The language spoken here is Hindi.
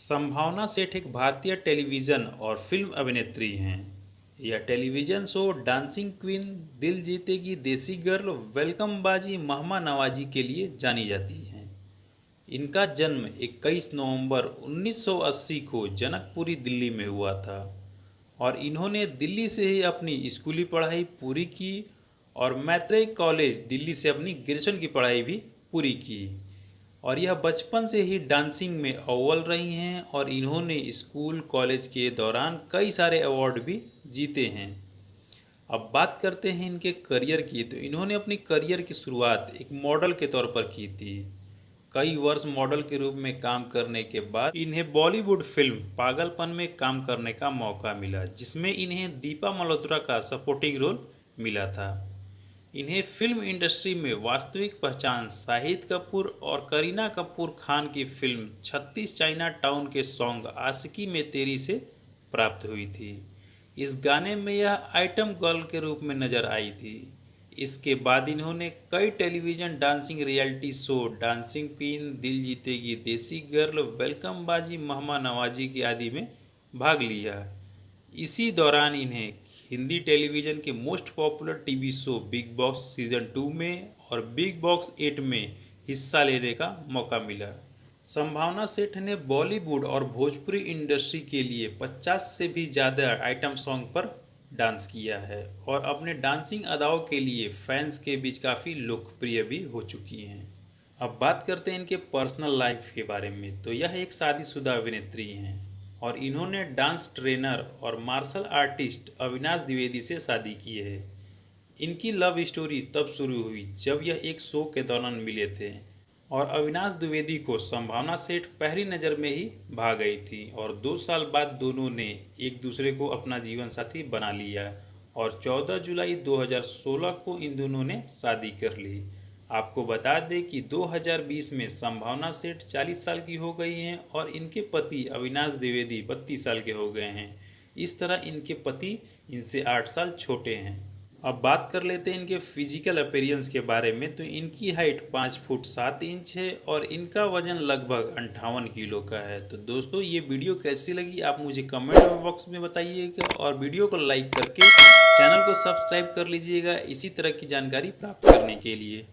संभावना सेठ एक भारतीय टेलीविज़न और फिल्म अभिनेत्री हैं। यह टेलीविज़न शो डांसिंग क्वीन, दिल जीतेगी देसी गर्ल, वेलकम बाजी, महमा नवाजी के लिए जानी जाती हैं। इनका जन्म 21 नवंबर 1980 को जनकपुरी दिल्ली में हुआ था और इन्होंने दिल्ली से ही अपनी स्कूली पढ़ाई पूरी की और मैत्रेय कॉलेज दिल्ली से अपनी ग्रेजुएशन की पढ़ाई भी पूरी की। और यह बचपन से ही डांसिंग में अव्वल रही हैं और इन्होंने स्कूल कॉलेज के दौरान कई सारे अवार्ड भी जीते हैं। अब बात करते हैं इनके करियर की। तो इन्होंने अपनी करियर की शुरुआत एक मॉडल के तौर पर की थी। कई वर्ष मॉडल के रूप में काम करने के बाद इन्हें बॉलीवुड फिल्म पागलपन में काम करने का मौका मिला, जिसमें इन्हें दीपा मल्होत्रा का सपोर्टिंग रोल मिला था। इन्हें फिल्म इंडस्ट्री में वास्तविक पहचान शाहिद कपूर और करीना कपूर खान की फिल्म 36 चाइना टाउन के सॉन्ग आशिकी में तेरी से प्राप्त हुई थी। इस गाने में यह आइटम गर्ल के रूप में नजर आई थी। इसके बाद इन्होंने कई television dancing reality show dancing queen, दिल जीतेगी देसी गर्ल, वेलकम बाजी, महमा नवाजी की आदि में भाग लिया। इसी दौरान इन्हें हिंदी टेलीविज़न के most popular TV show big boss season 2 में और बिग बॉस 8 में हिस्सा लेने का मौका मिला। संभावना सेठ ने बॉलीवुड और भोजपुरी इंडस्ट्री के लिए 50 से भी ज़्यादा आइटम सॉन्ग पर डांस किया है और अपने डांसिंग अदाओं के लिए फैंस के बीच काफ़ी लोकप्रिय भी हो चुकी हैं। अब बात करते हैं इनके पर्सनल लाइफ के बारे में। तो यह एक शादीशुदा अभिनेत्री हैं और इन्होंने डांस ट्रेनर और मार्शल आर्टिस्ट अविनाश द्विवेदी से शादी की है। इनकी लव स्टोरी तब शुरू हुई जब यह एक शो के दौरान मिले थे और अविनाश द्विवेदी को संभावना सेठ पहली नज़र में ही भा गई थी और 2 साल बाद दोनों ने एक दूसरे को अपना जीवन साथी बना लिया और 14 जुलाई 2016 को इन दोनों ने शादी कर ली। आपको बता दें कि 2020 में संभावना सेठ 40 साल की हो गई हैं और इनके पति अविनाश द्विवेदी 32 साल के हो गए हैं। इस तरह इनके पति इनसे 8 साल छोटे हैं। अब बात कर लेते हैं इनके फिजिकल अपीयरेंस के बारे में। तो इनकी हाइट 5 फुट 7 इंच है और इनका वजन लगभग 58 किलो का है। तो दोस्तों, ये वीडियो कैसी लगी आप मुझे कमेंट बॉक्स में बताइएगा और वीडियो को लाइक करके चैनल को सब्सक्राइब कर लीजिएगा इसी तरह की जानकारी प्राप्त करने के लिए।